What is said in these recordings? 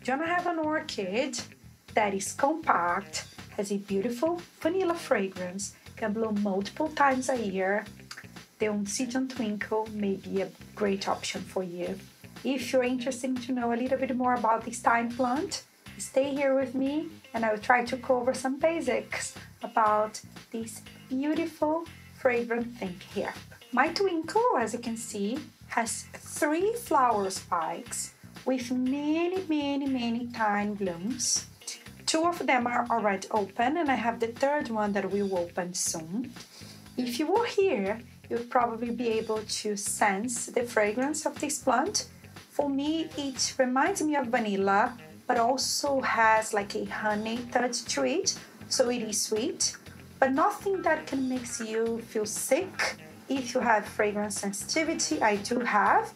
Do you want to have an orchid that is compact, has a beautiful vanilla fragrance, can bloom multiple times a year? The Oncidium Twinkle may be a great option for you. If you're interested to know a little bit more about this thyme plant, stay here with me and I will try to cover some basics about this beautiful fragrant thing here. My twinkle, as you can see, has 3 flower spikes with many tiny blooms. 2 of them are already open and I have the 3rd one that will open soon. If you were here, you'll probably be able to sense the fragrance of this plant. For me, it reminds me of vanilla, but also has like a honey touch to it, so it is sweet, but nothing that can make you feel sick. If you have fragrance sensitivity, I do have.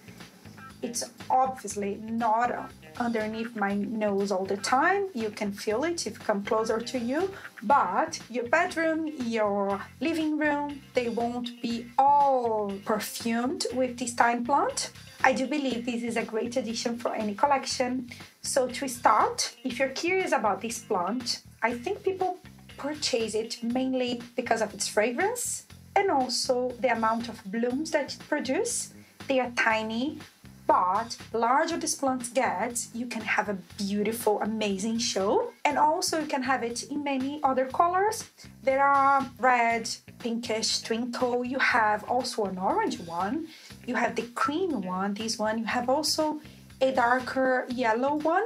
It's obviously not underneath my nose all the time. You can feel it if you come closer to you, but your bedroom, your living room, they won't be all perfumed with this thyme plant. I do believe this is a great addition for any collection. So to start, if you're curious about this plant, I think people purchase it mainly because of its fragrance and also the amount of blooms that it produces. They are tiny, but the larger this plant gets, you can have a beautiful, amazing show. And also you can have it in many other colors. There are red, pinkish twinkle. You have also an orange one. You have the cream one, this one. You have also a darker yellow one.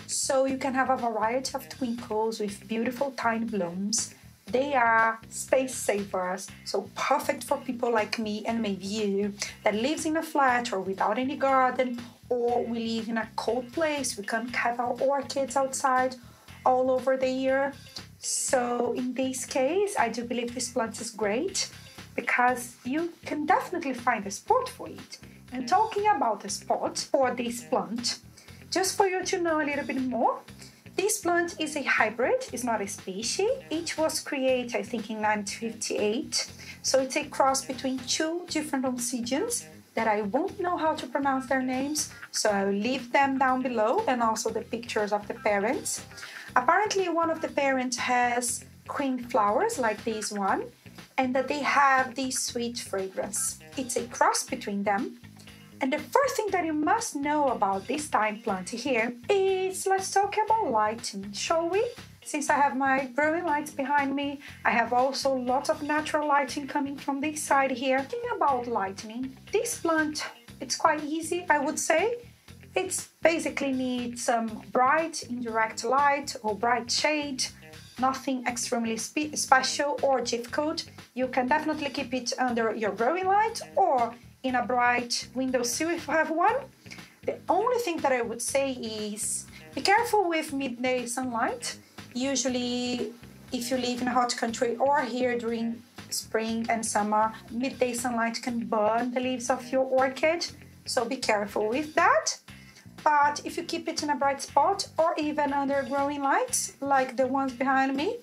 So you can have a variety of twinkles with beautiful tiny blooms. They are space savers, so perfect for people like me and maybe you that lives in a flat or without any garden, or we live in a cold place. We can't have our orchids outside all over the year. So in this case, I do believe this plant is great because you can definitely find a spot for it. And talking about the spot for this plant, just for you to know a little bit more, this plant is a hybrid, it's not a species. It was created, I think, in 1958. So it's a cross between 2 different oncidiums that I won't know how to pronounce their names, so I will leave them down below and also the pictures of the parents. Apparently, one of the parents has cream flowers like this one, and that they have this sweet fragrance. It's a cross between them. And the first thing that you must know about this thyme plant here is, let's talk about lighting, shall we? Since I have my growing lights behind me, I have also lots of natural lighting coming from this side here. Thinking about lighting, this plant, it's quite easy, I would say. It basically needs some bright indirect light or bright shade, nothing extremely special or difficult. You can definitely keep it under your growing light or in a bright windowsill if you have one. The only thing that I would say is be careful with midday sunlight. Usually, if you live in a hot country or here during spring and summer, midday sunlight can burn the leaves of your orchid, so be careful with that. But if you keep it in a bright spot or even under growing lights, like the ones behind me,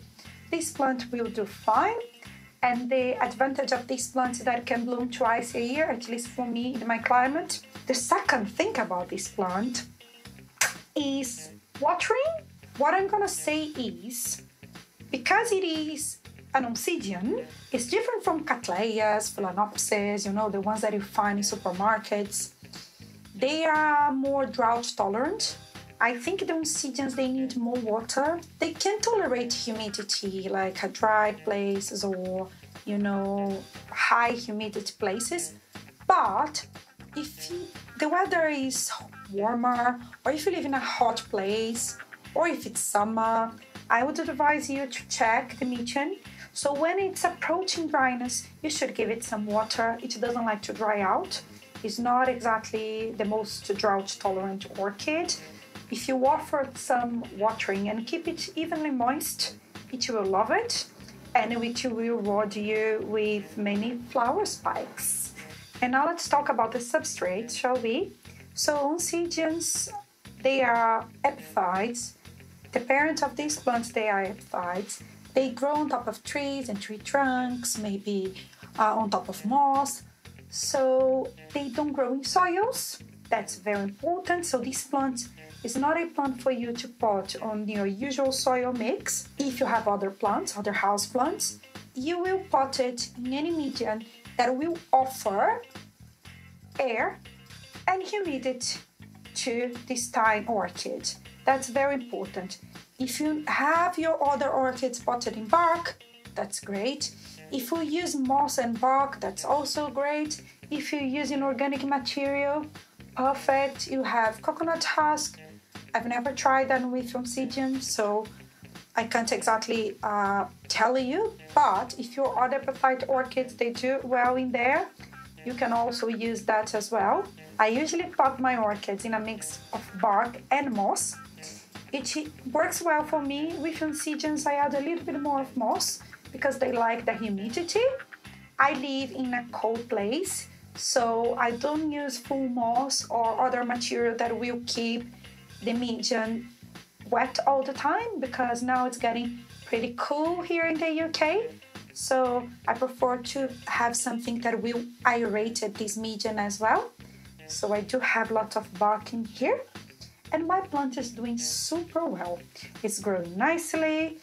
this plant will do fine. And the advantage of this plant is that it can bloom twice a year, at least for me in my climate. The second thing about this plant is watering. What I'm gonna say is, because it is an oncidium, it's different from cattleyas, phalaenopsis, you know, the ones that you find in supermarkets. They are more drought tolerant. I think the oncidiums, they need more water. They can tolerate humidity, like a dry places or, you know, high humidity places. But if the weather is warmer, or if you live in a hot place, or if it's summer, I would advise you to check the median. So when it's approaching dryness, you should give it some water. It doesn't like to dry out. It's not exactly the most drought tolerant orchid. If you offer some watering and keep it evenly moist, it will love it, and it will reward you with many flower spikes. And now let's talk about the substrate, shall we? So oncidiums, they are epiphytes. The parents of these plants, they are epiphytes. They grow on top of trees and tree trunks, maybe on top of moss. So they don't grow in soils. That's very important. So these plants, It's not a plant for you to pot on your usual soil mix. If you have other plants, other house plants, you will pot it in any medium that will offer air and humidity to this tiny orchid. That's very important. If you have your other orchids potted in bark, that's great. If you use moss and bark, that's also great. If you're using organic material, perfect. You have coconut husk. I've never tried that with Oncidium, so I can't exactly tell you. But if your other epiphyte orchids, they do well in there, you can also use that as well. I usually pot my orchids in a mix of bark and moss. It works well for me. With Oncidiums, I add a little bit more of moss because they like the humidity. I live in a cold place, so I don't use full moss or other material that will keep the medium wet all the time, because now it's getting pretty cool here in the UK. So I prefer to have something that will aerate this medium as well. So I do have lots of bark in here. And my plant is doing super well. It's growing nicely.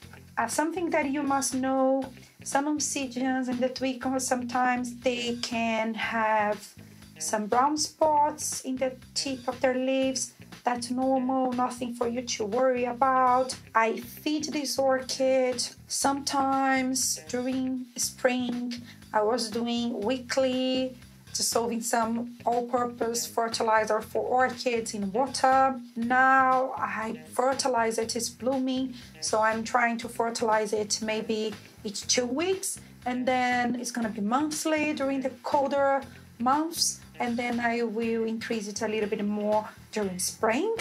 Something that you must know, some Oncidiums and the Twinkle, sometimes they can have some brown spots in the tip of their leaves. That's normal, nothing for you to worry about. I feed this orchid. Sometimes during spring, I was doing weekly, dissolving some all-purpose fertilizer for orchids in water. Now I fertilize it, it's blooming, so I'm trying to fertilize it maybe each 2 weeks, and then it's gonna be monthly during the colder months, and then I will increase it a little bit more during spring.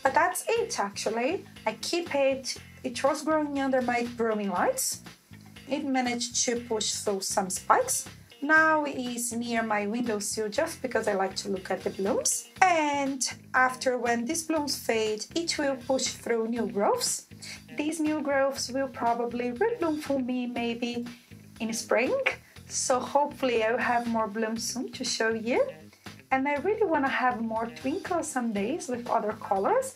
But that's it actually. I keep it. It was growing under my growing lights. It managed to push through some spikes. Now it's near my windowsill just because I like to look at the blooms. And after, when these blooms fade, it will push through new growths. These new growths will probably rebloom for me maybe in spring. So hopefully I'll have more blooms soon to show you. And I really want to have more twinkle some days with other colors.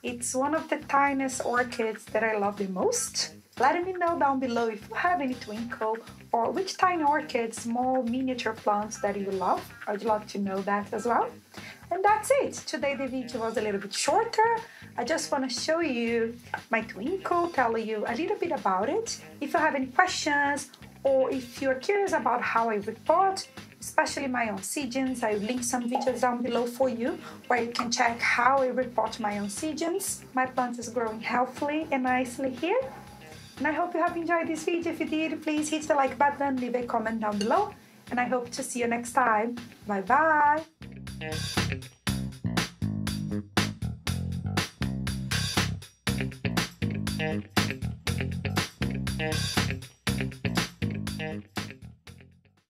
It's one of the tiniest orchids that I love the most. Let me know down below if you have any twinkle or which tiny orchids, small miniature plants that you love. I'd love to know that as well. And that's it. Today the video was a little bit shorter. I just want to show you my twinkle, tell you a little bit about it. If you have any questions or if you're curious about how I repot, especially my Oncidiums, I'll link some videos down below for you where you can check how I repot my Oncidiums. My plant is growing healthily and nicely here. And I hope you have enjoyed this video. If you did, please hit the like button, leave a comment down below, and I hope to see you next time. Bye bye!